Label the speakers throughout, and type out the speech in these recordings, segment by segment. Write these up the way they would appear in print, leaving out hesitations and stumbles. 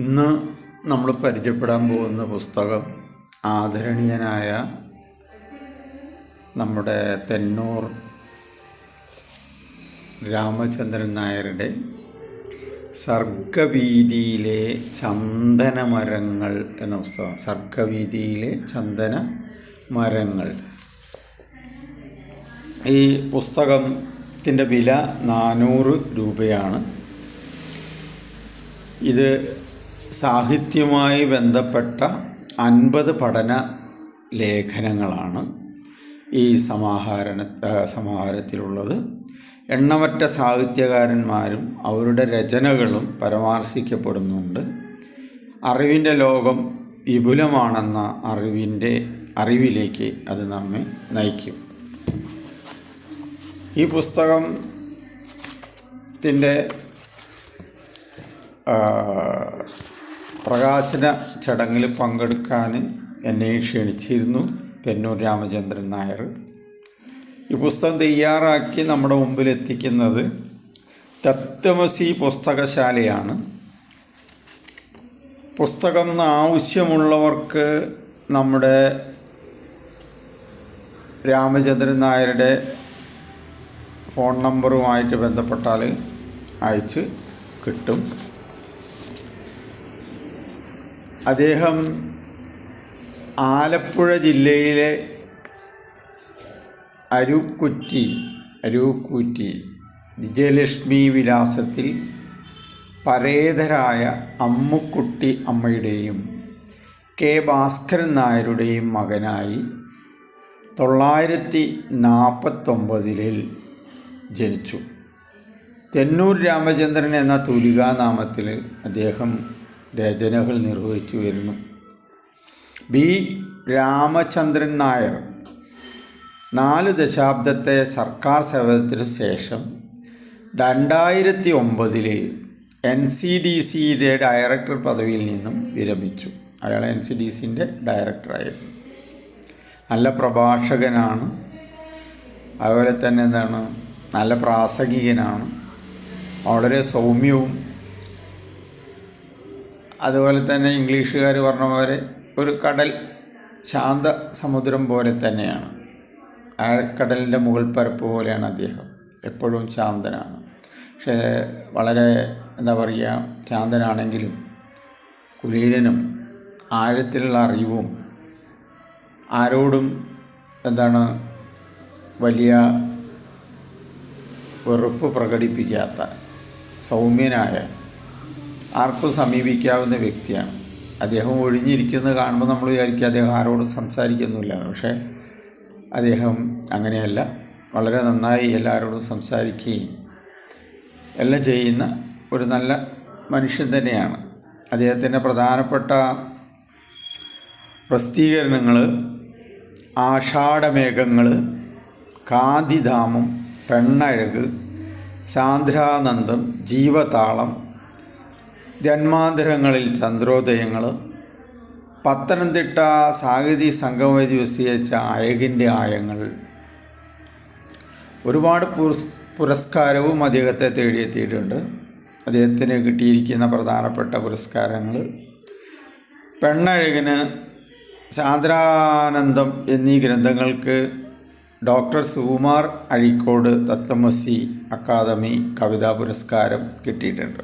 Speaker 1: ഇന്ന് നമ്മൾ പരിചയപ്പെടാൻ പോകുന്ന പുസ്തകം ആദരണീയനായ നമ്മുടെ തെന്നൂർ രാമചന്ദ്രൻ നായരുടെ സർഗവീതിയിലെ ചന്ദനമരങ്ങൾ എന്ന പുസ്തകം. സർഗവീതിയിലെ ചന്ദനമരങ്ങൾ. ഈ പുസ്തകത്തിൻ്റെ വില 400 രൂപയാണ്. ഇത് സാഹിത്യവുമായി ബന്ധപ്പെട്ട 50 പഠന ലേഖനങ്ങളാണ് ഈ സമാഹാരത്തിലുള്ളത്. എണ്ണമറ്റ സാഹിത്യകാരന്മാരും അവരുടെ രചനകളും പരാമർശിക്കപ്പെടുന്നുണ്ട്. അറിവിൻ്റെ ലോകം വിപുലമാണെന്ന അറിവിലേക്ക് അത് നമ്മെ നയിക്കും. ഈ പുസ്തകത്തിൻ്റെ പ്രകാശന ചടങ്ങിൽ പങ്കെടുക്കാൻ എന്നെ ക്ഷണിച്ചിരുന്നു തെന്നൂർ രാമചന്ദ്രൻ നായർ. ഈ പുസ്തകം തയ്യാറാക്കി നമ്മുടെ മുമ്പിലെത്തിക്കുന്നത് തത്വമസി പുസ്തകശാലയാണ്. പുസ്തകം ആവശ്യമുള്ളവർക്ക് നമ്മുടെ രാമചന്ദ്രൻ നായരുടെ ഫോൺ നമ്പറുമായിട്ട് ബന്ധപ്പെട്ടാൽ അയച്ച് കിട്ടും. അദ്ദേഹം ആലപ്പുഴ ജില്ലയിലെ അരൂക്കൂറ്റി വിജയലക്ഷ്മി വിലാസത്തിൽ പരേതരായ അമ്മുക്കുട്ടി അമ്മയുടെയും കെ ഭാസ്കരൻ നായരുടെയും മകനായി 1949 ജനിച്ചു. തെന്നൂർ രാമചന്ദ്രൻ എന്ന തൂലികാനാമത്തിൽ അദ്ദേഹം രചനകൾ നിർവഹിച്ചു വരുന്നു. ബി രാമചന്ദ്രൻ നായർ 4 ദശാബ്ദത്തെ സർക്കാർ സേവനത്തിനു ശേഷം 2009 NCDCയുടെ ഡയറക്ടർ പദവിയിൽ നിന്നും വിരമിച്ചു. അയാൾ NCDCൻ്റെ ഡയറക്ടറായിരുന്നു. നല്ല പ്രഭാഷകനാണ്. അതുപോലെ തന്നെ നല്ല പ്രാസംഗികനാണ്. വളരെ സൗമ്യവും, അതുപോലെ തന്നെ ഇംഗ്ലീഷുകാർ പറഞ്ഞ പോലെ ഒരു കടൽ ശാന്ത സമുദ്രം പോലെ തന്നെയാണ്. ആഴക്കടലിൻ്റെ മുകൾ പരപ്പ് പോലെയാണ് അദ്ദേഹം. എപ്പോഴും ശാന്തനാണ്. പക്ഷേ വളരെ ശാന്തനാണെങ്കിലും കുലീനനും ആഴത്തിലുള്ള അറിവും ആരോടും വലിയ വെറുപ്പ് പ്രകടിപ്പിക്കാത്ത സൗമ്യനായ, ആർക്കും സമീപിക്കാവുന്ന വ്യക്തിയാണ്. അദ്ദേഹം ഒഴിഞ്ഞിരിക്കുന്നത് കാണുമ്പോൾ നമ്മൾ വിചാരിക്കുക അദ്ദേഹം ആരോടും സംസാരിക്കുന്നില്ല. പക്ഷേ അദ്ദേഹം അങ്ങനെയല്ല. വളരെ നന്നായി എല്ലാവരോടും സംസാരിക്കുകയും എല്ലാം ചെയ്യുന്ന ഒരു നല്ല മനുഷ്യൻ തന്നെയാണ്. അദ്ദേഹത്തിൻ്റെ പ്രധാനപ്പെട്ട പ്രസിദ്ധീകരണങ്ങൾ ആഷാഢമേഘങ്ങൾ, കാന്തിധാമം, പെണ്ണഴക്, സാന്ദ്രാനന്ദം, ജീവതാളം, ജന്മാന്തരങ്ങളിൽ ചന്ദ്രോദയങ്ങൾ, പത്തനംതിട്ട സാഹിതി സംഗമവേദി പ്രസിദ്ധീകരിച്ച അഴകിൻ്റെ ആയങ്ങൾ. ഒരുപാട് പുരസ്കാരവും അദ്ദേഹത്തെ തേടിയെത്തിയിട്ടുണ്ട്. അദ്ദേഹത്തിന് കിട്ടിയിരിക്കുന്ന പ്രധാനപ്പെട്ട പുരസ്കാരങ്ങൾ പെണ്ണഴകിന്, സാന്ദ്രാനന്ദം എന്നീ ഗ്രന്ഥങ്ങൾക്ക് ഡോക്ടർ സുകുമാർ അഴീക്കോട് തത്വമസി അക്കാദമി കവിതാ പുരസ്കാരം കിട്ടിയിട്ടുണ്ട്.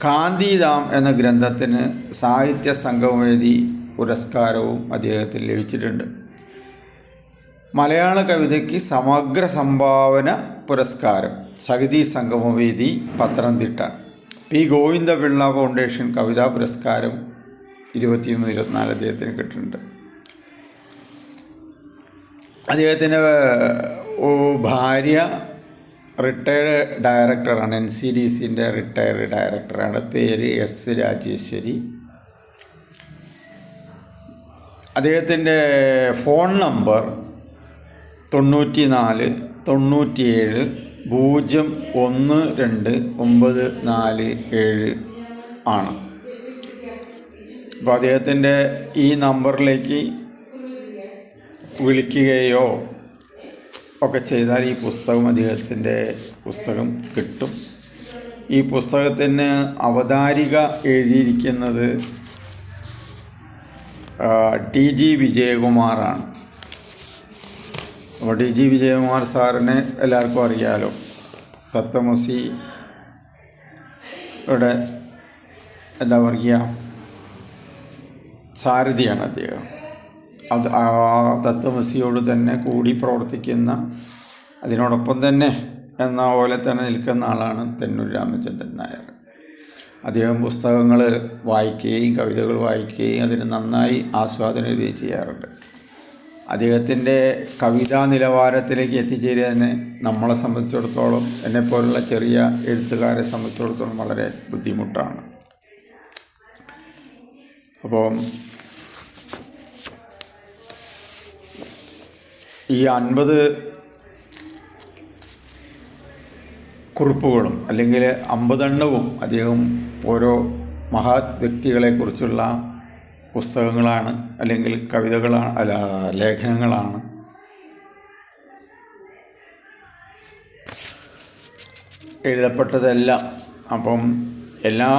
Speaker 1: കാന്തിധാം എന്ന ഗ്രന്ഥത്തിന് സാഹിത്യ സംഗമവേദി പുരസ്കാരവും അദ്ദേഹത്തിന് ലഭിച്ചിട്ടുണ്ട്. മലയാള കവിതയ്ക്ക് സമഗ്ര സംഭാവന പുരസ്കാരം സാഹിതി സംഗമവേദി പത്തനംതിട്ട. പി ഗോവിന്ദപിള്ള ഫൗണ്ടേഷൻ കവിതാ പുരസ്കാരം 23-24 അദ്ദേഹത്തിന് കിട്ടിയിട്ടുണ്ട്. അദ്ദേഹത്തിൻ്റെ ഭാര്യ റിട്ടയർഡ് ഡയറക്ടറാണ്. NCDCൻ്റെ റിട്ടയർഡ് ഡയറക്ടറാണ്. പേര് S രാജേശ്വരി. അദ്ദേഹത്തിൻ്റെ ഫോൺ നമ്പർ 94 97 012 ആണ്. അപ്പോൾ അദ്ദേഹത്തിൻ്റെ ഈ നമ്പറിലേക്ക് വിളിക്കുകയോ ഒക്കെ ചെയ്താൽ ഈ പുസ്തകം, അദ്ദേഹത്തിൻ്റെ പുസ്തകം കിട്ടും. ഈ പുസ്തകത്തിന് അവതാരിക എഴുതിയിരിക്കുന്നത് TG വിജയകുമാറാണ്. അപ്പോൾ TG വിജയകുമാർ സാറിനെ എല്ലാവർക്കും അറിയാലോ. തത്വമസിയുടെ എന്താ പറയുക, സാരഥിയാണ് അദ്ദേഹം. അത് ആ തത്വമസിയോട് തന്നെ കൂടി പ്രവർത്തിക്കുന്ന, അതിനോടൊപ്പം തന്നെ എന്ന പോലെ തന്നെ നിൽക്കുന്ന ആളാണ് തെന്നൂർ രാമചന്ദ്രൻ നായർ. അദ്ദേഹം പുസ്തകങ്ങൾ വായിക്കുകയും കവിതകൾ വായിക്കുകയും അതിന് നന്നായി ആസ്വാദനം എഴുതുകയും ചെയ്യാറുണ്ട്. അദ്ദേഹത്തിൻ്റെ കവിതാ നിലവാരത്തിലേക്ക് എത്തിച്ചേരാൻ നമ്മളെ സംബന്ധിച്ചിടത്തോളം, എന്നെപ്പോലുള്ള ചെറിയ എഴുത്തുകാരെ സംബന്ധിച്ചിടത്തോളം വളരെ ബുദ്ധിമുട്ടാണ്. അപ്പോൾ ഈ 50 കുറിപ്പുകളും അല്ലെങ്കിൽ 50 എണ്ണവും അദ്ദേഹം ഓരോ മഹത് വ്യക്തികളെക്കുറിച്ചുള്ള പുസ്തകങ്ങളാണ്, അല്ലെങ്കിൽ കവിതകളാണ്, ലേഖനങ്ങളാണ്. എഴുതപ്പെട്ടതെല്ലാം. അപ്പം എല്ലാ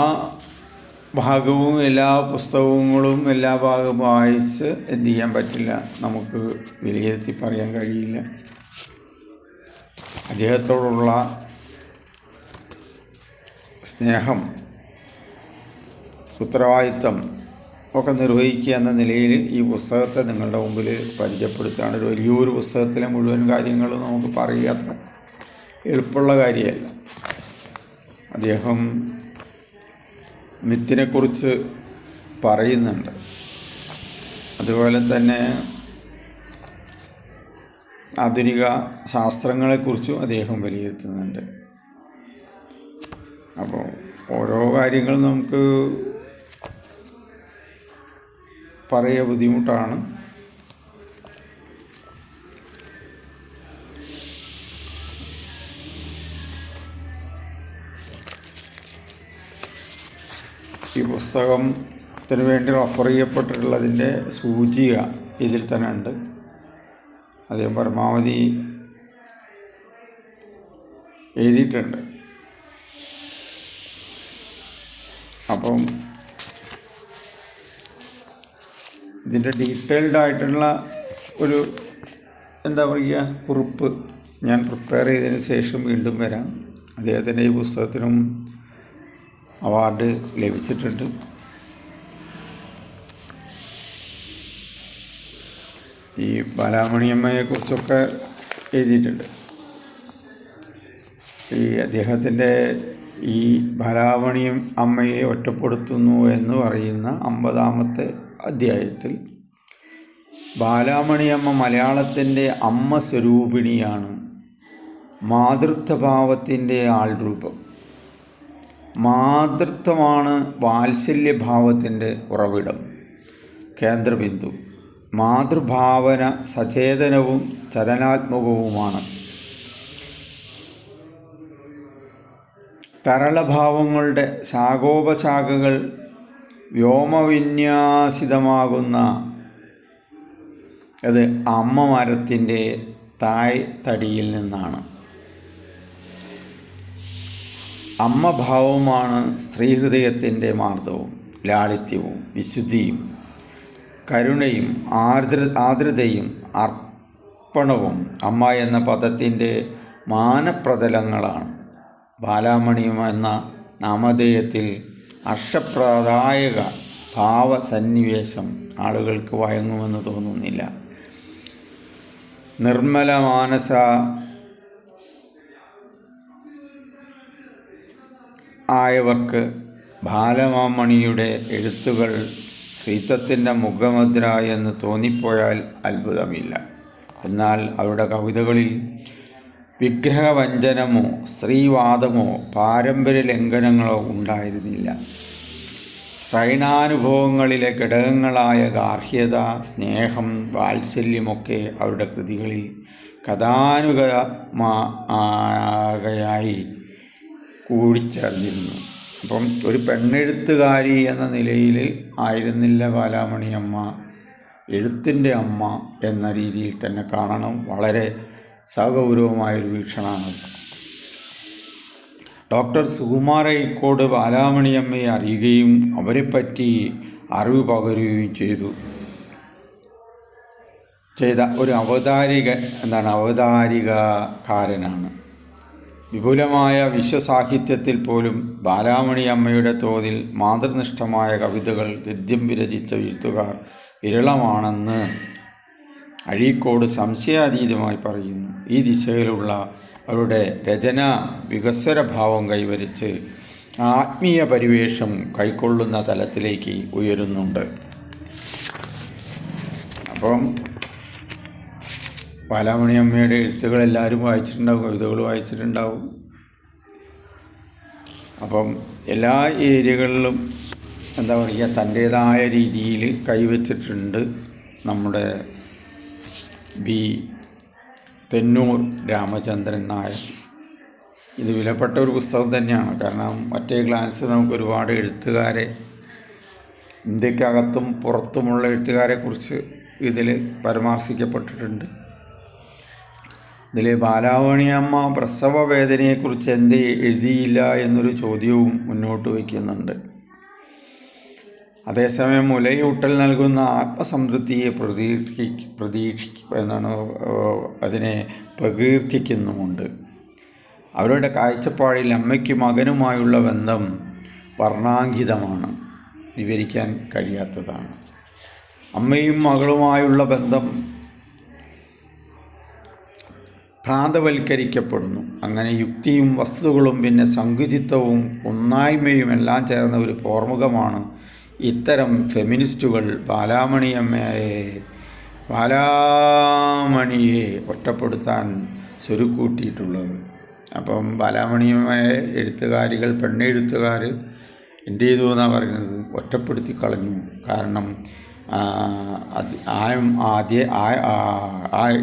Speaker 1: ഭാഗവും എല്ലാ പുസ്തകങ്ങളും എല്ലാ ഭാഗവും വായിച്ച് എന്ത് ചെയ്യാൻ പറ്റില്ല, നമുക്ക് വിലയിരുത്തി പറയാൻ കഴിയില്ല. അദ്ദേഹത്തോടുള്ള സ്നേഹം, ഉത്തരവാദിത്വം ഒക്കെ നിർവഹിക്കുക എന്ന നിലയിൽ ഈ പുസ്തകത്തെ നിങ്ങളുടെ മുമ്പിൽ പരിചയപ്പെടുത്തുകയാണ്. ഒരു വലിയൊരു പുസ്തകത്തിലെ മുഴുവൻ കാര്യങ്ങളും നമുക്ക് പറയാത്ര എളുപ്പമുള്ള കാര്യമല്ല. അദ്ദേഹം മിത്തിനെക്കുറിച്ച് പറയുന്നുണ്ട്, അതുപോലെ തന്നെ ആധുനിക ശാസ്ത്രങ്ങളെക്കുറിച്ചും അദ്ദേഹം വിലയിരുത്തുന്നുണ്ട്. അപ്പോൾ ഓരോ കാര്യങ്ങളും നമുക്ക് പറയുക ബുദ്ധിമുട്ടാണ്. ഈ പുസ്തകത്തിന് വേണ്ടി റഫർ ചെയ്യപ്പെട്ടിട്ടുള്ളതിൻ്റെ സൂചിക ഇതിൽ തന്നെ ഉണ്ട്. അദ്ദേഹം പരമാവധി എഴുതിയിട്ടുണ്ട്. അപ്പം ഇതിൻ്റെ ഡീറ്റെയിൽഡ് ആയിട്ടുള്ള ഒരു എന്താ പറയുക കുറിപ്പ് ഞാൻ പ്രിപ്പയർ ചെയ്തതിന് ശേഷം വീണ്ടും വരാം. അദ്ദേഹത്തിൻ്റെ ഈ പുസ്തകത്തിനും അവാർഡ് ലഭിച്ചിട്ടുണ്ട്. ഈ ബാലാമണിയമ്മയെക്കുറിച്ചൊക്കെ എഴുതിയിട്ടുണ്ട്. ഈ അദ്ദേഹത്തിൻ്റെ ഈ ബാലാമണിയം അമ്മയെ ഒറ്റപ്പെടുത്തുന്നു എന്ന് പറയുന്ന 50ാമത്തെ അധ്യായത്തിൽ ബാലാമണിയമ്മ മലയാളത്തിൻ്റെ അമ്മ സ്വരൂപിണിയാണ്. മാതൃത്വഭാവത്തിൻ്റെ ആൾരൂപം. മാതൃത്വമാണ് വാത്സല്യഭാവത്തിൻ്റെ ഉറവിടം, കേന്ദ്രബിന്ദു. മാതൃഭാവന സചേതനവും ചലനാത്മകവുമാണ്. തരളഭാവങ്ങളുടെ ശാഖോപശാഖകൾ വ്യോമവിന്യാസിതമാകുന്ന അത് അമ്മ മരത്തിൻ്റെ തായ് തടിയിൽ നിന്നാണ്. അമ്മഭാവമാണ് സ്ത്രീഹൃദയത്തിൻ്റെ മാർദ്ദവും ലാളിത്യവും വിശുദ്ധിയും കരുണയും ആർദ്രതയും അർപ്പണവും അമ്മ എന്ന പദത്തിൻ്റെ മാനപ്രതലങ്ങളാണ്. ബാലാമണിയം എന്ന നാമധേയത്തിൽ ഹർഷപ്രദായക ഭാവസന്നിവേശം ആളുകൾക്ക് വഴങ്ങുമെന്ന് തോന്നുന്നില്ല. നിർമ്മല മാനസ ആയവർക്ക് ബാലമാമണിയുടെ എഴുത്തുകൾ ശ്രീത്വത്തിൻ്റെ മുഖമുദ്ര എന്ന് തോന്നിപ്പോയാൽ അത്ഭുതമില്ല. എന്നാൽ അവരുടെ കവിതകളിൽ വിഗ്രഹവഞ്ചനമോ സ്ത്രീവാദമോ പാരമ്പര്യ ലംഘനങ്ങളോ ഉണ്ടായിരുന്നില്ല. ശ്രൈണാനുഭവങ്ങളിലെ ഘടകങ്ങളായ ഗാർഹ്യത, സ്നേഹം, വാത്സല്യമൊക്കെ അവരുടെ കൃതികളിൽ കഥാനുഗതമാകയായി കൂടിച്ചേർന്നിരുന്നു. അപ്പം ഒരു പെണ്ണെഴുത്തുകാരി എന്ന നിലയിൽ ആയിരുന്നില്ല ബാലാമണിയമ്മ, എഴുത്തിൻ്റെ അമ്മ എന്ന രീതിയിൽ തന്നെ കാണണം. വളരെ സഗൗരവമായൊരു വീക്ഷണമാണ്. ഡോക്ടർ സുകുമാര ഇക്കോട് ബാലാമണിയമ്മയെ അറിയുകയും അവരെപ്പറ്റി അറിവ് പകരുകയും ചെയ്ത ഒരു അവതാരികകാരനാണ്. വിപുലമായ വിശ്വസാഹിത്യത്തിൽ പോലും ബാലാമണിയമ്മയുടെ തോതിൽ മാതൃനിഷ്ഠമായ കവിതകൾ ഗദ്യം വിരചിച്ച എഴുത്തുകാർ വിരളമാണെന്ന് അഴീക്കോട് സംശയാതീതമായി പറയുന്നു. ഈ ദിശയിലുള്ള അവരുടെ രചന വികസ്വരഭാവം കൈവരിച്ച് ആത്മീയ പരിവേഷം കൈക്കൊള്ളുന്ന തലത്തിലേക്ക് ഉയരുന്നുണ്ട്. അപ്പം ബാലാമണിയമ്മയുടെ എഴുത്തുകൾ എല്ലാവരും വായിച്ചിട്ടുണ്ടാവും, കവിതകൾ വായിച്ചിട്ടുണ്ടാവും. അപ്പം എല്ലാ ഏരിയകളിലും എന്താ പറയുക, തൻ്റേതായ രീതിയിൽ കൈവച്ചിട്ടുണ്ട് നമ്മുടെ തെന്നൂർ രാമചന്ദ്രൻ നായർ. ഇത് വിലപ്പെട്ട ഒരു പുസ്തകം തന്നെയാണ്. കാരണം മറ്റേ ഗ്ലാൻസ് നമുക്ക് ഒരുപാട് എഴുത്തുകാരെ, ഇന്ത്യക്കകത്തും പുറത്തുമുള്ള എഴുത്തുകാരെക്കുറിച്ച് ഇതിൽ പരാമർശിക്കപ്പെട്ടിട്ടുണ്ട്. ഇതിൽ ബാലാമണിയമ്മ പ്രസവ വേദനയെക്കുറിച്ച് എന്തേ എഴുതിയില്ല എന്നൊരു ചോദ്യവും മുന്നോട്ട് വയ്ക്കുന്നുണ്ട്. അതേസമയം മുലയൂട്ടൽ നൽകുന്ന ആത്മസംതൃപ്തിയെ അതിനെ പ്രകീർത്തിക്കുന്നുമുണ്ട്. അവരുടെ കാഴ്ചപ്പാടിൽ അമ്മയ്ക്കും മകനുമായുള്ള ബന്ധം വർണ്ണാങ്കിതമാണ്, വിവരിക്കാൻ കഴിയാത്തതാണ്. അമ്മയും മകളുമായുള്ള ബന്ധം ഭ്രാന്തവൽക്കരിക്കപ്പെടുന്നു. അങ്ങനെ യുക്തിയും വസ്തുതകളും പിന്നെ സങ്കുചിത്വവും ഒന്നായ്മയും എല്ലാം ചേർന്ന ഒരു പോർമുഖമാണ് ഇത്തരം ഫെമിനിസ്റ്റുകൾ ബാലാമണിയെ ഒറ്റപ്പെടുത്താൻ സ്വരുക്കൂട്ടിയിട്ടുള്ളത്. അപ്പം ബാലാമണിയമ്മയെ പെണ്ണെഴുത്തുകാർ എന്ത് ചെയ്തു എന്നാണ് പറയുന്നത്, ഒറ്റപ്പെടുത്തി കളഞ്ഞു. കാരണം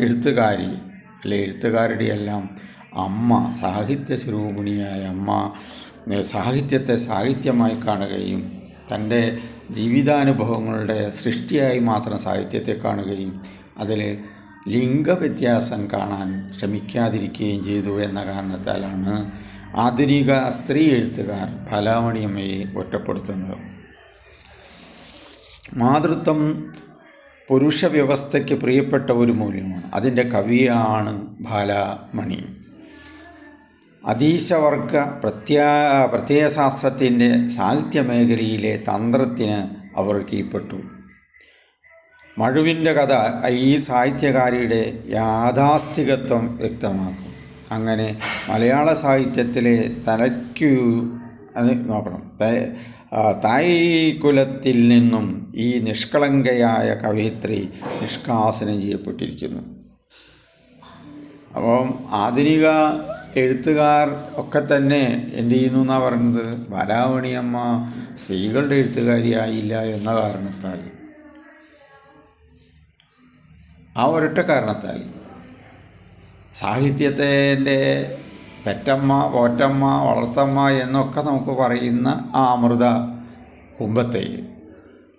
Speaker 1: എഴുത്തുകാരി എഴുത്തുകാരുടെ എല്ലാം അമ്മ, സാഹിത്യ സ്വരൂപിണിയായ അമ്മ സാഹിത്യത്തെ സാഹിത്യമായി കാണുകയും തൻ്റെ ജീവിതാനുഭവങ്ങളുടെ സൃഷ്ടിയായി മാത്രം സാഹിത്യത്തെ കാണുകയും അതിൽ ലിംഗവ്യത്യാസം കാണാൻ ശ്രമിക്കാതിരിക്കുകയും ചെയ്തു എന്ന കാരണത്താലാണ് ആധുനിക സ്ത്രീ എഴുത്തുകാർ ബാലാമണിയമ്മയെ ഒറ്റപ്പെടുത്തുന്നത്. മാതൃത്വം പുരുഷ വ്യവസ്ഥയ്ക്ക് പ്രിയപ്പെട്ട ഒരു മൂല്യമാണ്. അതിൻ്റെ കവിയാണ് ബാലാമണി. അതീശവർഗ പ്രത്യയശാസ്ത്രത്തിൻ്റെ സാഹിത്യമേഖലയിലെ തന്ത്രത്തിന് അവർ കീഴ്പ്പെട്ടു. മഴുവിൻ്റെ കഥ ഈ സാഹിത്യകാരിയുടെ യാഥാസ്ഥികത്വം വ്യക്തമാക്കും. അങ്ങനെ മലയാള സാഹിത്യത്തിലെ തായ്ക്കുലത്തിൽ നിന്നും ഈ നിഷ്കളങ്കയായ കവയിത്രി നിഷ്കാസനം ചെയ്യപ്പെട്ടിരിക്കുന്നു. അപ്പം ആധുനിക എഴുത്തുകാർ ഒക്കെ തന്നെ എന്ത് ചെയ്യുന്നു എന്നാണ് പറയുന്നത്, ബാലാമണിയമ്മ സ്ത്രീകളുടെ എഴുത്തുകാരിയായില്ല എന്ന കാരണത്താൽ, ആ ഒരൊറ്റ കാരണത്താൽ സാഹിത്യത്തിൻ്റെ പെറ്റമ്മ, പോറ്റമ്മ, വളർത്തമ്മ എന്നൊക്കെ നമുക്ക് പറയുന്ന ആ അമൃത കുംഭത്തെ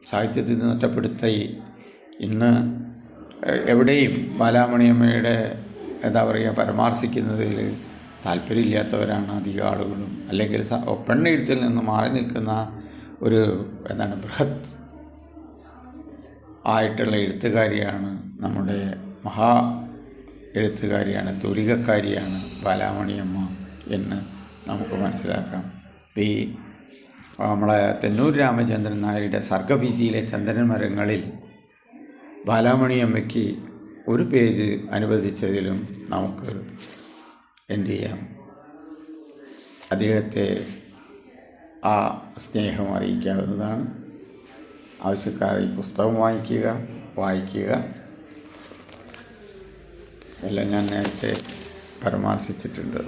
Speaker 1: സാഹിത്യത്തിൽ നിന്ന് ഒറ്റപ്പെടുത്തി ഇന്ന് എവിടെയും ബാലാമണിയമ്മയുടെ പരാമർശിക്കുന്നതിൽ താല്പര്യമില്ലാത്തവരാണ് അധികം ആളുകളും. അല്ലെങ്കിൽ പെണ്ണെഴുത്തിൽ നിന്ന് മാറി നിൽക്കുന്ന ഒരു ബൃഹത് ആയിട്ടുള്ള എഴുത്തുകാരിയാണ്, നമ്മുടെ എഴുത്തുകാരിയാണ്, തൂലികക്കാരിയാണ് ബാലാമണിയമ്മ എന്ന് നമുക്ക് മനസ്സിലാക്കാം. ഈ നമ്മളെ തെന്നൂർ രാമചന്ദ്രൻ നായരുടെ സർഗഭീതിയിലെ ചന്ദന മരങ്ങളിൽ ബാലാമണിയമ്മയ്ക്ക് ഒരു പേജ് അനുവദിച്ചതിലും നമുക്ക് എന്ത് ചെയ്യാം, അദ്ദേഹത്തെ ആ സ്നേഹം അറിയിക്കാവുന്നതാണ്. ആവശ്യക്കാർ ഈ പുസ്തകം വായിക്കുക. എല്ലാം ഞാൻ നേരത്തെ പരാമർശിച്ചിട്ടുണ്ട്.